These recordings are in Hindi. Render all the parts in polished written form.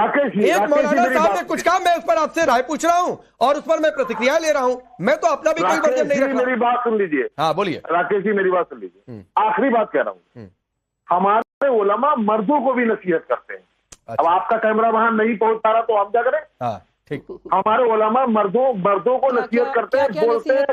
एक मौलाना साहब ने कुछ कहा, मैं उस पर आपसे राय पूछ रहा हूं और उस पर मैं प्रतिक्रिया ले रहा हूं। मैं तो अपना भी कोई वर्जन नहीं रखा। मेरी बात सुन लीजिए। हाँ बोलिए राकेश जी, मेरी बात सुन लीजिए। आखिरी बात कह रहा हूं, हमारे उलमा मर्दों को भी नसीहत करते हैं। अब आपका कैमरा वहां नहीं पहुंच पा रहा तो हम क्या करें? हाँ ठीक। हमारे उलमा मर्दों को नसीहत करते हैं, बोलते हैं,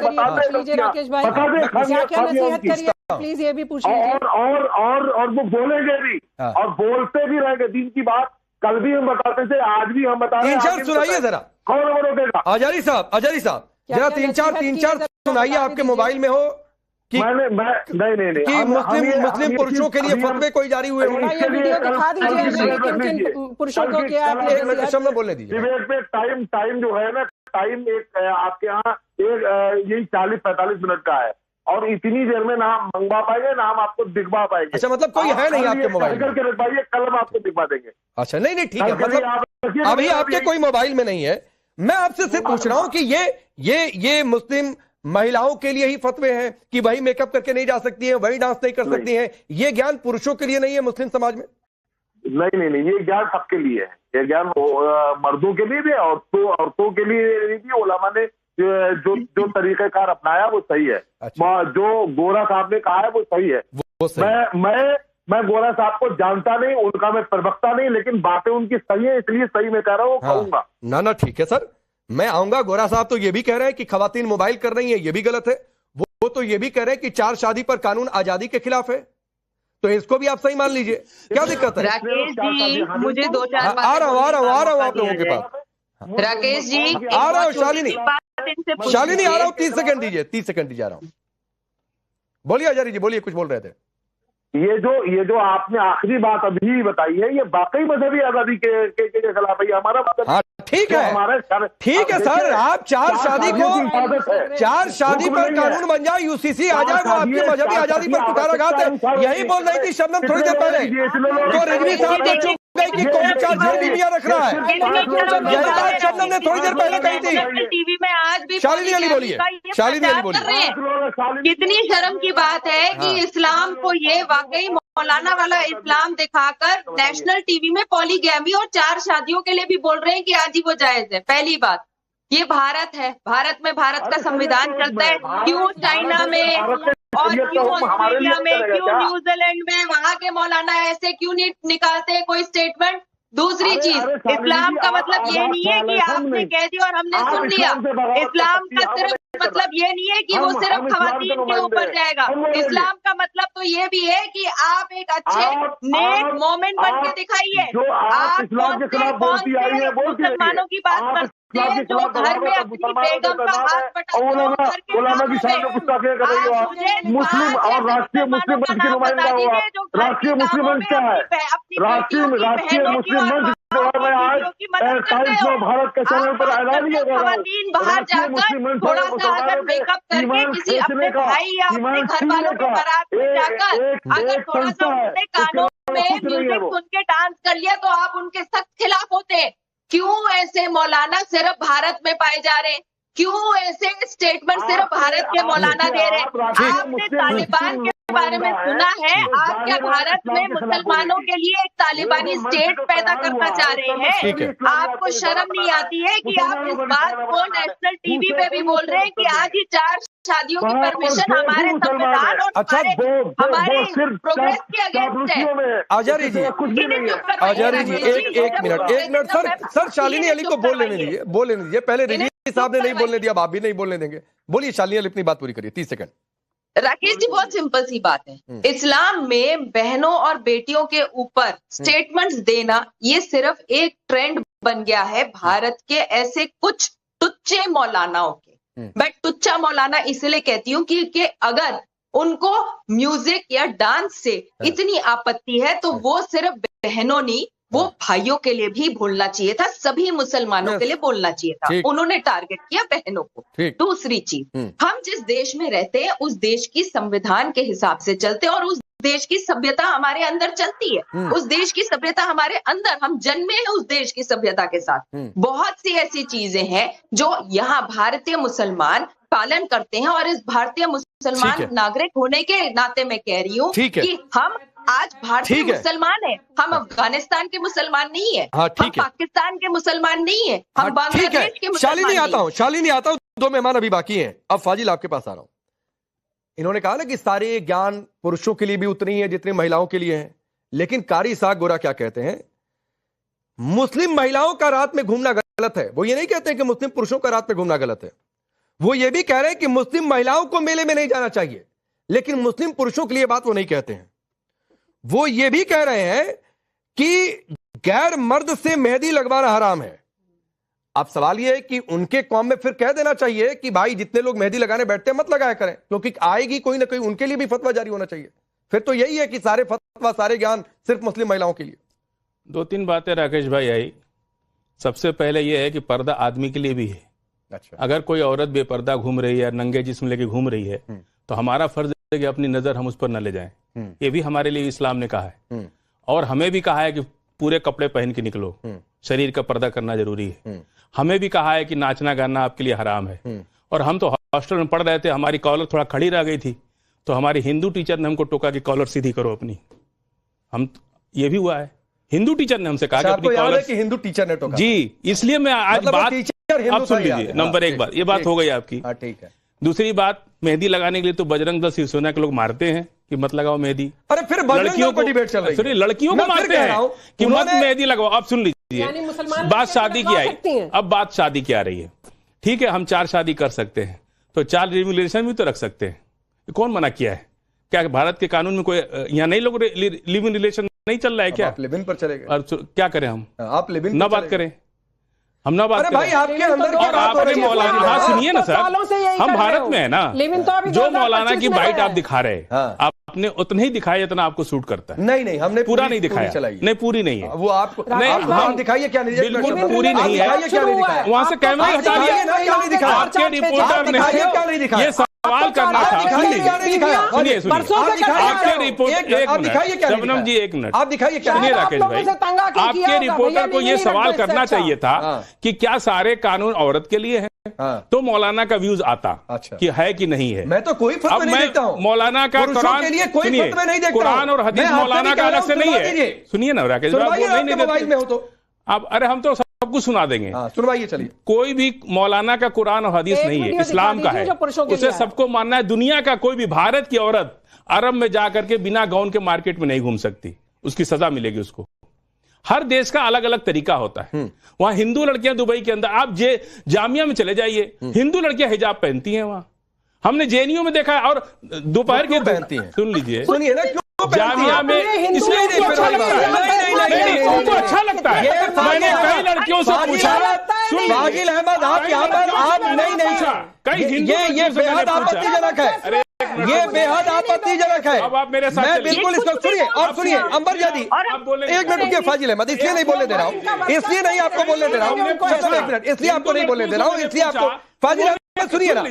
प्लीज ये भी पूछ लीजिए। और वो बोलेंगे भी और बोलते भी रहेंगे। दिन की बात कल भी हम बताते थे, आज भी हम बता रहे हैं। 3-4 सुनाइए जरा। कौन रोकेगा? आजारी साहब जरा 3-4 सुनाइए, आपके मोबाइल में हो कि नहीं कि मुस्लिम पुरुषों के लिए फतवे कोई जारी हुए हों। वीडियो दिखा दीजिए पुरुषों को क्या बोलने दीजिए। डिबेट पे टाइम जो है ना, टाइम एक आपके यहाँ एक यही 40-45 मिनट का है और इतनी देर में ना हम मंगवा पाएंगे ना हम आपको दिखवा पाएंगे। अच्छा, मतलब कोई है नहीं आपके मोबाइल में? करके रखवाइए, कल हम आपको दिखवा देंगे। अच्छा नहीं ठीक है, मतलब अभी आपके कोई मोबाइल में नहीं है। मैं आपसे सिर्फ पूछ रहा हूं कि ये मुस्लिम महिलाओं के लिए ही फतवे हैं कि वही मेकअप करके नहीं जा सकती हैं, वही डांस नहीं कर सकती हैं, ये ज्ञान पुरुषों के लिए नहीं है मुस्लिम समाज में? नहीं, ये ज्ञान सबके लिए है। ये ज्ञान मर्दों के लिए भी है, औरतों के लिए भी। उलमा ने जो तरीक़ेकार अपनाया वो सही है। अच्छा। जो गोरा साहब ने कहा है वो सही है। वो सही। मैं गोरा साहब को जानता नहीं, उनका मैं प्रवक्ता नहीं, लेकिन बातें उनकी सही है, इसलिए सही मैं कह रहा हूँ। कहूंगा ना ठीक है सर, मैं आऊंगा। गोरा साहब तो ये भी कह रहे हैं कि खवातीन मोबाइल कर रही हैं, ये भी गलत है। वो तो ये भी कह रहे हैं कि 4 शादी पर कानून आजादी के खिलाफ है, तो इसको भी आप सही मान लीजिए। क्या दिक्कत है? राकेश जी, मुझे 2-4 आ रहा हूँ आप लोगों के पास। राकेश जी आ रहा हूँ। शालिनी आ रहा हूँ, 30 सेकंड दीजिए, 30 सेकंड दीजिए, आ रहा हूँ। बोलिए आजारी जी, बोलिए, कुछ बोल रहे थे। ये जो आपने आखिरी बात अभी बताई है, ये वाकई मजहबी आजादी के खिलाफ है। हमारा हाँ ठीक है, ठीक है सर, आप 4 शादी पर कानून बन जाए, यूसीसी आ जाए, वो आपकी मजहबी आजादी पर कुठाराघात है। यही बोल रही थी शबनम थोड़ी देर पहले, तो रिजवी साहब ने चुप गई कि कौन 4 बीवियां रख रहा है। यही बात शबनम ने थोड़ी देर पहले कही थी। टीवी में आज भी शालिनी अली बोलिए, शालिनी अली बोलिए। कितनी शर्म की बात है कि इस्लाम को ये वाकई मौलाना वाला इस्लाम दिखाकर नेशनल टीवी में पॉलीगैमी और 4 शादियों के लिए भी बोल रहे हैं कि आज ही वो जायज है। पहली बात, ये भारत है, भारत में भारत का संविधान चलता है। क्यों चाइना में और क्यों ऑस्ट्रेलिया में, क्यों न्यूजीलैंड में वहां के मौलाना ऐसे क्यों नहीं निकालते कोई स्टेटमेंट? दूसरी चीज, इस्लाम का मतलब ये नहीं है कि आपने कह दिया और हमने सुन लिया। इस्लाम का सिर्फ मतलब ये नहीं है कि वो सिर्फ खवातीन के ऊपर जाएगा। इस्लाम का मतलब तो ये भी है कि आप एक अच्छे नेक मोमिन बन के दिखाइए। आप कौन से मुसलमानों की बात करते हैं जो घर में अपनी बेगम का हाथ बटा मुस्लिम और राष्ट्रीय मुस्लिम मंच की नुमाइंदा हुआ। राष्ट्रीय मुस्लिम मंच क्या है? राष्ट्रीय मुस्लिम मंच जो है, मैं आज टाइम्स ऑफ भारत के चैनल पर ऐलान किया गया है। राष्ट्रीय मुस्लिम मंच थोड़ा सा अगर मेकअप करके किसी अपने भाई या अपने घर वालों के बारात में जाकर अगर थोड़ा सा अपने कानों में म्यूजिक सुन के डांस कर लिया तो आप उनके सख्त खिलाफ होते। क्यों ऐसे मौलाना सिर्फ भारत में पाए जा रहे हैं? क्यों ऐसे स्टेटमेंट सिर्फ भारत के मौलाना दे रहे हैं? आपने तालिबान के बारे में सुना है? आप क्या भारत में मुसलमानों के लिए एक तालिबानी स्टेट पैदा करना चाह रहे हैं? आपको शर्म नहीं आती है कि आप इस बात को नेशनल टीवी पे भी बोल रहे हैं कि आज ही 4 शादियों की परमिशन हमारे संविधान और हमारे प्रोग्रेस के अगेंस्ट है। आजारी जी, एक मिनट सर, शालिनी अली को बोल लेने दीजिए। पहले रिजवी साहब ने नहीं बोलने दिया, अब आप भी नहीं बोलने देंगे। बोलिए शालिनी अली, अपनी बात पूरी करिए, 30 सेकंड। राकेश जी, बहुत सिंपल सी बात है। इस्लाम में बहनों और बेटियों के ऊपर स्टेटमेंट्स देना ये सिर्फ एक ट्रेंड बन गया है भारत के ऐसे कुछ टुच्चे मौलानाओं के। मैं टुच्चा मौलाना इसलिए कहती हूँ कि अगर उनको म्यूजिक या डांस से इतनी आपत्ति है तो वो सिर्फ बहनों नहीं, वो भाइयों के लिए भी बोलना चाहिए था, सभी मुसलमानों के लिए बोलना चाहिए था। उन्होंने टारगेट किया बहनों को। दूसरी चीज, हम जिस देश में रहते हैं उस देश की संविधान के हिसाब से चलते हैं और उस देश की सभ्यता हमारे अंदर चलती है। उस देश की सभ्यता हमारे अंदर, हम जन्मे हैं उस देश की सभ्यता के साथ। बहुत सी ऐसी चीजें हैं जो यहाँ भारतीय मुसलमान पालन करते हैं और इस भारतीय मुसलमान नागरिक होने के नाते मैं कह रही हूँ कि हम आज भारतीय मुसलमान है, हम अफगानिस्तान के मुसलमान नहीं है, हाँ, हम पाकिस्तान के मुसलमान नहीं है, हम बांग्लादेश के मुसलमान नहीं। शालिनी आता हूं, दो मेहमान अभी बाकी हैं। अब फाजिल आपके पास आ रहा हूं। इन्होंने कहा ना कि सारे ज्ञान पुरुषों के लिए भी उतनी ही है जितनी महिलाओं के लिए है, लेकिन कारी इसाक गोरा क्या कहते हैं? मुस्लिम महिलाओं का रात में घूमना गलत है। वो ये नहीं कहते कि मुस्लिम पुरुषों का रात में घूमना गलत है। वो ये भी कह रहे हैं कि मुस्लिम महिलाओं को मेले में नहीं जाना चाहिए, लेकिन मुस्लिम पुरुषों के लिए बात वो नहीं कहते हैं। वो ये भी कह रहे हैं कि गैर मर्द से मेहंदी लगवाना हराम है। अब सवाल यह है कि उनके कौम में फिर कह देना चाहिए कि भाई जितने लोग मेहंदी लगाने बैठते हैं मत लगाया करें, क्योंकि आएगी कोई ना कोई, उनके लिए भी फतवा जारी होना चाहिए। फिर तो यही है कि सारे फतवा, सारे ज्ञान सिर्फ मुस्लिम महिलाओं के लिए। दो तीन बातें राकेश भाई आई। सबसे पहले यह है कि पर्दा आदमी के लिए भी है। अच्छा। अगर कोई औरत बेपर्दा घूम रही है, नंगे जिस्म लेके घूम रही है, तो हमारा फर्ज है कि अपनी नजर हम उस पर न ले जाएं। ये भी हमारे लिए इस्लाम ने कहा है, और हमें भी कहा है कि पूरे कपड़े पहन के निकलो, शरीर का पर्दा करना जरूरी है। हमें भी कहा है कि नाचना गाना आपके लिए हराम है। और हम तो हॉस्टल में पढ़ रहे थे, हमारी कॉलर थोड़ा खड़ी रह गई थी, तो हमारी हिंदू टीचर ने हमको टोका कि कॉलर सीधी करो अपनी। हम ये भी हुआ है, हिंदू टीचर ने हमसे कहा कि अपनी कॉलर, कि हिंदू टीचर ने टोका। जी, इसलिए मैं आज मतलब बात आप सुन लीजिए। नंबर एक बात, ये बात हो गई आपकी। ठीक है। दूसरी बात, मेहंदी लगाने के लिए तो बजरंग दल शिवसेना के लोग मारते हैं कि मत लगाओ मेहंदी। अरे फिर लड़कियों को डिबेट चल रही है, लड़कियों को मारते हैं कि मत मेहंदी लगाओ। अब सुन लीजिए, बात शादी की आई, अब बात शादी की आ रही है। ठीक है, हम 4 शादी कर सकते हैं, तो 4 लिविंग रिलेशन भी तो रख सकते हैं। कौन मना किया है? क्या भारत के कानून में कोई यहाँ नहीं लोग लिविंग रिलेशन नहीं चल रहा है क्या? आप लिविंग पर चले गए, और क्या करें हम? आप लिविंग ना बात करें, हम ना बात करें। भाई आपके अंदर और आपने मौलाना, हाँ सुनिए ना सर, हम भारत में है ना, जो मौलाना की बाइट आप दिखा रहे हैं, आपने उतना ही दिखाया जितना आपको सूट करता है। नहीं, हमने पूरा नहीं दिखाया। नहीं, पूरी नहीं है वो आपको। नहीं, दिखाइए क्या नहीं, बिल्कुल पूरी नहीं है। वहां से कैमरा हटा दिया, आपके रिपोर्टर ने ये सवाल करना था। सुनिए, आपके रिपोर्ट, शबनम जी एक मिनट, आप दिखाइए क्या। सुनिए राकेश भाई, आपके रिपोर्टर को ये सवाल करना चाहिए था कि क्या सारे कानून औरत के लिए है, तो मौलाना का व्यूज आता कि है कि नहीं है। मैं तो कोई फतवा नहीं देखता हूं। मौलाना का कुरान के लिए कोई फतवा नहीं देखता, कुरान और हदीस मौलाना का अलग से नहीं है। सुनिए ना राकेश भाई, मोबाइल में हो तो आप, अरे हम तो सब कुछ सुना देंगे। सुनवाइए, चलिए। कोई भी मौलाना का कुरान और हदीस नहीं है, इस्लाम का है, उसे सबको मानना है। दुनिया का कोई भी, भारत की औरत अरब में जाकर के बिना गाउन के मार्केट में नहीं घूम सकती, उसकी सजा मिलेगी उसको। हर देश का अलग अलग तरीका होता है। वहां हिंदू लड़कियां, दुबई के अंदर आप जामिया में चले जाइए, हिंदू लड़कियां हिजाब पहनती हैं वहां। हमने जेएनयू में देखा है, और दोपहर के पहनती हैं। सुन लीजिए, सुनिए ना, जामिया में इसलिए उनको अच्छा लगता है। मैंने कई लड़कियों से पूछा, फाजिल अहमद, आप यहाँ पर आप नहीं, ये बेहद आपत्तिजनक है, ये बेहद आपत्तिजनक है। अब आप मेरे साथ मैं बिल्कुल इसको सुनिए, आप सुनिए अंबर जादी, एक मिनट रुकिए फाजिल अहमद, इसलिए नहीं बोलने दे रहा हूँ, इसलिए नहीं आपको बोलने दे रहा हूँ, एक मिनट, इसलिए आपको नहीं बोलने दे रहा हूँ, इसलिए आपको फाजिल अहमद सुनिए ना,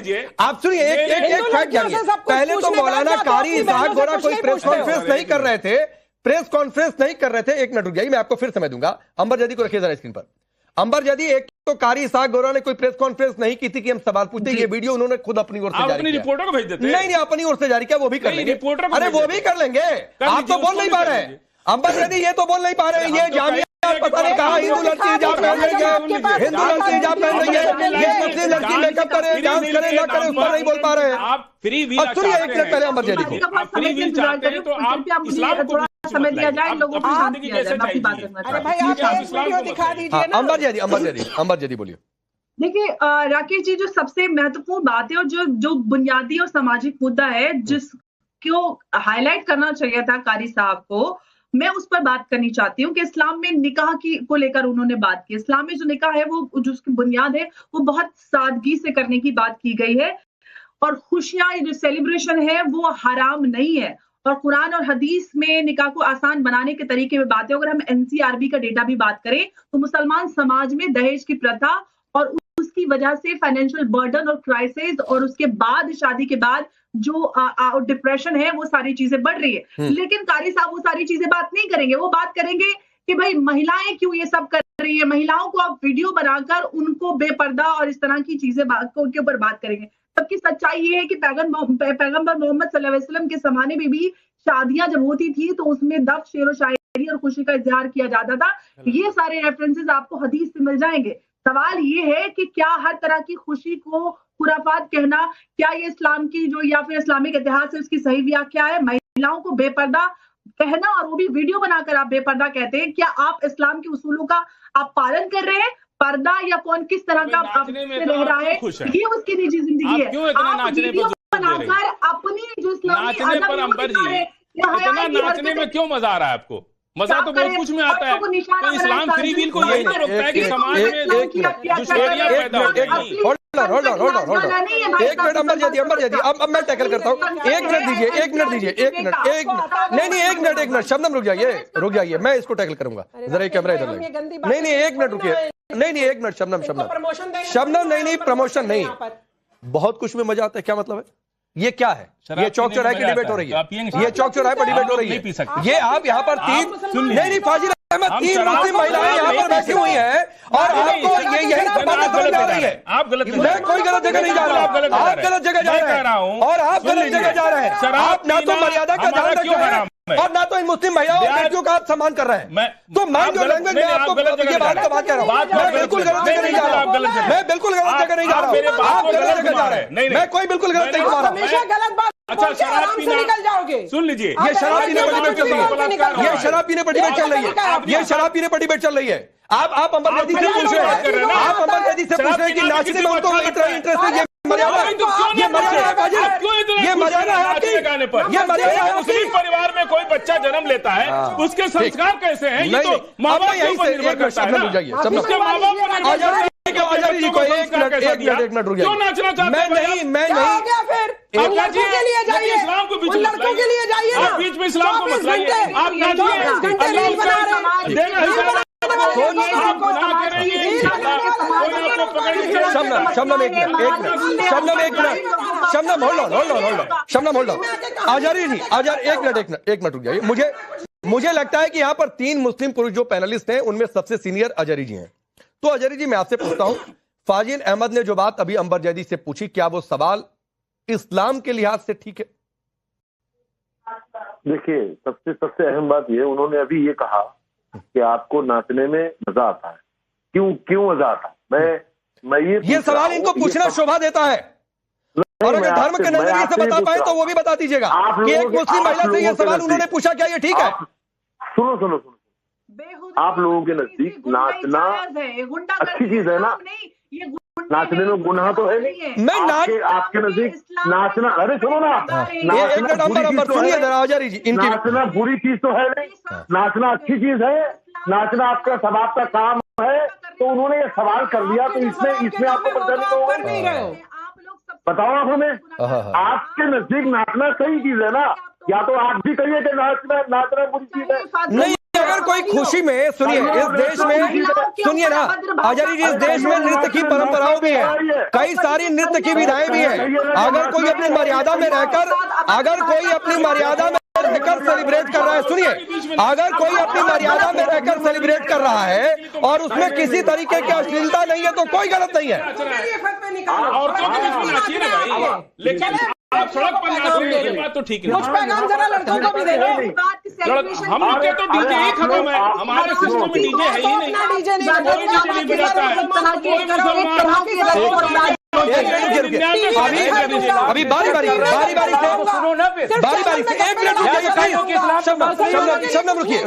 आप सुनिए, एक फैक्ट जानिए। पहले तो मौलाना कारी इसाक गोरा कोई प्रेस कॉन्फ्रेंस नहीं कर रहे थे, प्रेस कॉन्फ्रेंस नहीं कर रहे थे। एक मिनट रुक जाइए, मैं आपको फिर समय दूंगा। अंबर जादी को रखिए जरा स्क्रीन पर। अंबर जादी, एक तो कारी इसाक गोरा ने कोई प्रेस कॉन्फ्रेंस नहीं की थी कि हम सवाल पूछते, ये वीडियो उन्होंने खुद अपनी ओर से जारी किया। रिपोर्टर को भेज देते। नहीं, अपनी ओर से जारी किया, वो भी कर लेंगे। अरे वो भी कर लेंगे, आप तो बोल नहीं पा रहे हैं। अंबर जादी ये तो बोल नहीं पा रहे हैं, ये जामिया पता नहीं कहा हिंदू लड़की हिजाब पहन रही है, हिंदू लड़की हिजाब पहन रही है, ये मुस्लिम लड़की मेकअप करे, डांस करे, ना करे, उस पर नहीं बोल पा रहे हैं। आप फ्री व्हील, सुनिए एक मिनट पहले अंबर जादी को, आप फ्री व्हील चाहते हैं तो आप इस्लाम को समय दिया जाए, लोगों को जिंदगी कैसे चाहिए। अरे भाई आप वीडियो दिखा दीजिए ना। अंबर जादी बोलिए। देखिए राकेश जी, जो सबसे महत्वपूर्ण बात है और जो बुनियादी और सामाजिक मुद्दा है जिसको हाईलाइट करना चाहिए था कारी साहब को, मैं उस पर बात करनी चाहती हूँ कि इस्लाम में निकाह की को लेकर उन्होंने बात की। इस्लाम में जो निकाह है वो जो उसकी बुनियाद है वो बहुत सादगी से करने की बात की गई है, और खुशियां, जो सेलिब्रेशन है वो हराम नहीं है। और कुरान और हदीस में निकाह को आसान बनाने के तरीके में बात है। अगर हम एनसीआरबी का डेटा भी बात करें तो मुसलमान समाज में दहेज की प्रथा और उसकी वजह से फाइनेंशियल बर्डन और क्राइसिस, और उसके बाद शादी के बाद जो डिप्रेशन है, वो सारी चीजें बढ़ रही है। लेकिन कारी साहब वो सारी चीजें बात नहीं करेंगे। वो बात करेंगे कि भाई महिलाएं क्यों ये सब कर रही है, महिलाओं को आप वीडियो बनाकर उनको बेपर्दा और इस तरह की चीजें के ऊपर बात करेंगे। सबकी सच्चाई ये है कि पैगंबर मोहम्मद सल्लल्लाहु अलैहि वसल्लम के जमाने में भी शादियां जब होती थी तो उसमें दफ शेर व शायरी और खुशी का इजहार किया जाता था। ये सारे रेफरेंसेस आपको हदीस से मिल जाएंगे। सवाल ये है कि क्या हर तरह की खुशी को खुराफात कहना, क्या ये इस्लाम की जो या फिर इस्लामिक इतिहास है उसकी सही व्याख्या है? महिलाओं को बेपर्दा कहना और वो भी वीडियो बनाकर आप बेपर्दा कहते हैं, क्या आप इस्लाम के उसूलों का आप पालन कर रहे हैं? पर्दा या कौन किस तरह का रह रहा है, ये उसकी निजी जिंदगी है। आप वीडियो बनाकर अपनी जो इस्लामी इतना नाचने में क्यों मजा आ रहा है आपको? मजा तो बहुत कुछ में आता है। तो इस्लाम फ्री विल को यही तो रोकता है कि समाज में दुश्मनियां पैदा हो जाएंगी। एक मिनट अंबर जैदी, अब मैं टैकल करता हूँ। एक मिनट दीजिए, एक मिनट शबनम रुक जाइए, मैं इसको टैकल करूंगा। जरा कैमरा इधर लगे। नहीं एक मिनट रुकिए, नहीं एक मिनट शबनम नहीं प्रमोशन नहीं, बहुत कुछ में मजा आता है। क्या मतलब है? ये क्या है? ये चौक चौराहे की डिबेट हो रही है, ये चौक चौराहे पर डिबेट हो रही है। ये आप यहाँ पर नहीं फाजिल अहमद, 3 मुस्लिम महिलाएं यहाँ पर बैठी हुई हैं और आपको ये यही सब बातें समझ में आ रही है। आप गलत, मैं कोई गलत जगह नहीं जा रहा, आप गलत जगह जा रहे हैं और आप गलत जगह जा रहे हैं। आप ना तो मर्यादा का ध्यान रख रहे हैं और ना तो इन मुस्लिम महिलाओं और बेटियों का आप सम्मान कर रहे हैं। तो माइंड योर लैंग्वेज, मैं आपको ये बात कह रहा हूँ, मैं बिल्कुल गलत जगह नहीं जा रहा, मैं बिल्कुल गलत जगह नहीं जा रहा, आप गलत जगह जा रहे हैं। मैं कोई बिल्कुल गलत नहीं जा रहा। अच्छा, शराब पीना निकल जाओगे। सुन लीजिए, ये शराब पीने पर डिबेट चल रही है, ये शराब पीने पर डिबेट चल रही है, ये शराब पीने पर डिबेट चल रही है। आप अंबर जैदी से पूछ रहे हैं, आप अंबर जैदी से पूछ रहे हैं कि नाचने में उनको इंटरेस्ट है। ये मर्यादा है, ये मर्यादा है आपकी, ये मर्यादा है। मुस्लिम परिवार में कोई बच्चा जन्म लेता है, उसके संस्कार कैसे हैं? ये तो माँ बाप के ऊपर निर्भर करता है ना। उसके माँ बाप को आजादी जी को एक मिनट रुक जाइए। क्यों नाचना चाहते मैं नहीं लड़कों के लिए जाइए, इस्लाम को बीच लड़कों के लिए जाइए ना, आप बीच में इस्लाम को मत लाइए। आप शबनम होल्ड ऑन। आजारी जी, एक मिनट रुक जाइए। मुझे लगता है कि यहाँ पर 3 मुस्लिम पुरुष जो पैनलिस्ट हैं उनमें सबसे सीनियर अजहरी जी हैं। तो अजहरी जी, मैं आपसे पूछता हूं, फाजिल अहमद ने जो बात अभी अंबर जैदी से पूछी, क्या वो सवाल इस्लाम के लिहाज से ठीक है? देखिए, सबसे अहम बात ये, उन्होंने अभी ये कहा कि आपको नाचने में मजा आता है। क्यों मजा आता है? मैं ये सवाल इनको पूछना शोभा देता है, और अगर धर्म के नजरिए से बता पाए तो वो भी बता दीजिएगा कि एक मुस्लिम महिला से ये सवाल उन्होंने पूछा, क्या ये ठीक है? सुनो, आप लोगों के नजदीक नाचना अच्छी चीज है ना? नाचने में गुनाह तो है नहीं। आपके नजदीक नाचना, अरे सुनो ना, नाचना बुरी चीज तो है नहीं, नाचना अच्छी चीज है, नाचना आपका स्वभाव का काम है। तो उन्होंने ये सवाल कर दिया, तो इसमें आपको परेशानी तो होगी। बताओ आप हमें, आपके नजदीक नाचना सही चीज है ना? या तो आप भी कहिए कि नाचना बुरी चीज है। नहीं, अगर कोई खुशी में, सुनिए, इस देश में, सुनिए ना आजादी जी, इस देश में नृत्य की परंपराओं भी है, कई सारी नृत्य की विधाएं भी हैं। अगर कोई अपनी मर्यादा में रहकर सेलिब्रेट कर रहा है, सुनिए, अगर कोई अपनी मर्यादा में रहकर सेलिब्रेट कर रहा है और उसमें किसी तरीके की अश्लीलता नहीं है तो कोई गलत नहीं है। औरतों के बीच में नाचिए ना भाई, लेकिन आप सड़क पर नाच रहे हैं, ये बात तो ठीक है। कुछ पैगाम जरा लड़कों को भी दे दो। हम लोग के तो डीजे ही खत्म है, हमारे सिस्टम में डीजे है ही नहीं, कोई डीजे नहीं बजाता है, कोई मुसलमान। अभी बारी बारी से एक मिनट शबनम रुकिए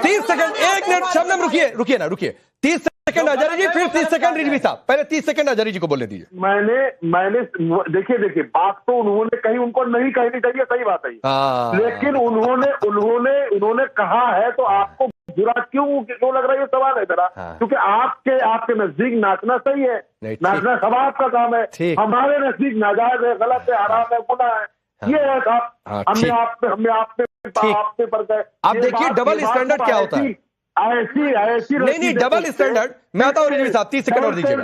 30 सेकंड, 1 मिनट शबनम रुकिए 30 सेकंड अजहरी जी, फिर 30 सेकंड रिजवी साहब। पहले 30 सेकंड अजहरी जी को बोलने दीजिए। मैंने देखिए बात तो उन्होंने कही, उनको नहीं कहनी चाहिए, सही बात है, लेकिन उन्होंने कहा है, तो आपको बुरा क्यों लग रहा है? ये सवाल है मेरा। क्योंकि आपके नजदीक नाचना सही है, नाचना स्वभाव का काम है, हमारे नजदीक नाजायज है, गलत है, हराम है, गुनाह है। ये है साहब, हमने आपसे पर गए। आप देखिए डबल स्टैंडर्ड क्या होता है। ऐसी नहीं, डबल स्टैंडर्ड मैं आता हूँ रिजवी साहब, 30 सेकंड और दीजिए।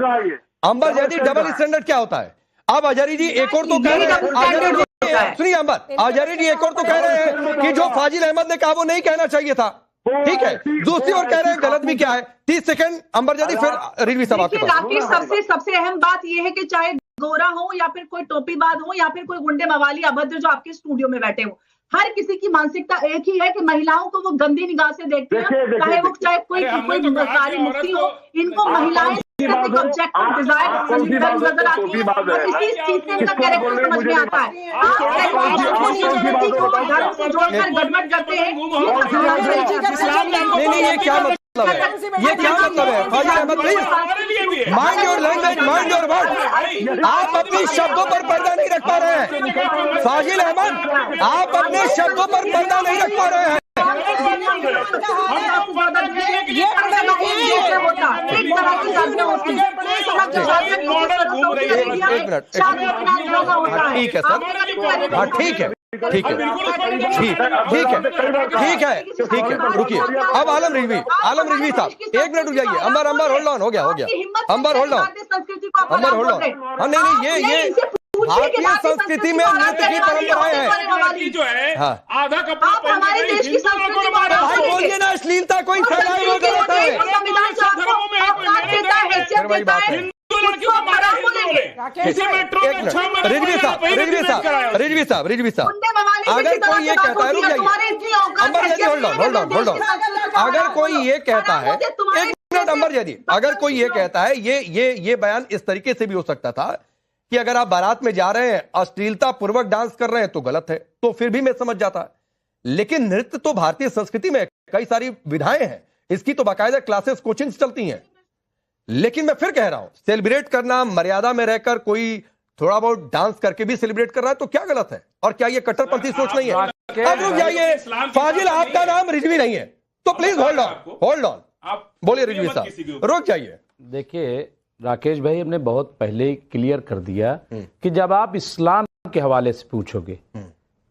अंबर जैदी, डबल स्टैंडर्ड क्या होता है? अब अजहरी जी एक और तो कह रहे हैं, सुनिए अंबर, अजहरी जी एक और तो कह रहे हैं कि जो फाजिल अहमद ने कहा वो नहीं कहना चाहिए था, ठीक है। दूसरी ओर कह रहे हैं गलत भी क्या है। 30 सेकंड अंबर जैदी, फिर रिजवी साहब आपके पास। राकेश, सबसे अहम बात यह है कि चाहे गोरा हो या फिर कोई टोपीबाज हो या फिर कोई गुंडे मवाली अभद्र जो आपके स्टूडियो में बैठे हो, हर किसी की मानसिकता एक ही है कि महिलाओं को वो गंदी निगाह से देखते हैं, चाहे कोई सारी मुफ्ती हो, इनको महिलाएं ऑब्जेक्ट डिजायर नजर आती है और इसी चीज से इनका कैरेक्टर समझ में आता है। धर्म से जोड़कर गड़बड़ करते हैं। नहीं, ये क्या मतलब है? ये क्या मतलब है? Fazil Ahmed please mind your language, mind your word. आप अपनी शब्दों पर पर्दा नहीं रख पा रहे हैं फाजिल अहमद, आप अपने शब्दों पर पर्दा नहीं रख पा रहे हैं। ठीक है सर, हाँ ठीक है, ठीक है, ठीक है, रुकिए। अब आलम रिजवी साहब 1 मिनट रुक जाइए। अंबर होल्ड ऑन, हो गया अंबर होल्ड ऑन। हाँ नहीं, ये भारतीय संस्कृति में नृत्य की परंपराएं हैं जो है आधा कपड़ा हमारे देश की संस्कृति भाई बोलिए ना, अश्लीलता कोई फैलाई वो गलत है। रिजवी साहब अगर कोई ये कहता है, रुक जाइए अंबर जैदी, होल्ड ऑन। अगर कोई ये कहता है, 1 मिनट अंबर जैदी, अगर कोई ये कहता है, ये बयान इस तरीके से भी हो सकता था कि अगर आप बारात में जा रहे हैं, अश्लीलता पूर्वक डांस कर रहे हैं तो गलत है, तो फिर भी मैं समझ जाता। लेकिन नृत्य तो भारतीय संस्कृति में कई सारी विधाएं हैं, इसकी तो बाकायदा क्लासेस कोचिंग चलती हैं। लेकिन मैं फिर कह रहा हूं, सेलिब्रेट करना, मर्यादा में रहकर कोई थोड़ा बहुत डांस करके भी सेलिब्रेट कर रहा है तो क्या गलत है? और क्या ये कट्टरपंथी सोच नहीं है? अब रुक जाइए फाजिल, आपका नाम रिजवी नहीं है तो प्लीज होल्ड ऑन। आप बोलिए रिजवी साहब, रुक जाइए। देखिए राकेश भाई, हमने बहुत पहले ही क्लियर कर दिया कि जब आप इस्लाम के हवाले से पूछोगे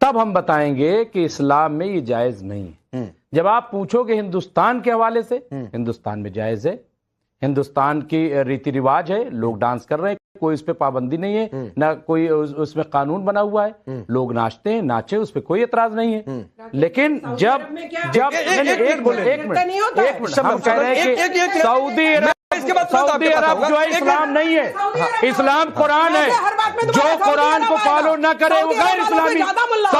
तब हम बताएंगे कि इस्लाम में ये जायज नहीं है। जब आप पूछोगे हिंदुस्तान के हवाले से, हिंदुस्तान में जायज है, हिंदुस्तान की रीति रिवाज है, लोग डांस कर रहे हैं, कोई उस पर पाबंदी नहीं है, ना कोई उसमें कानून बना हुआ है, लोग नाचते हैं, नाचे, उस पर कोई एतराज नहीं है। लेकिन जब एक मिनट हम कह रहे हैं कि सऊदी अरब जो है इस्लाम नहीं है, इस्लाम कुरान है, जो कुरान को फॉलो न करे वो गैर इस्लामी।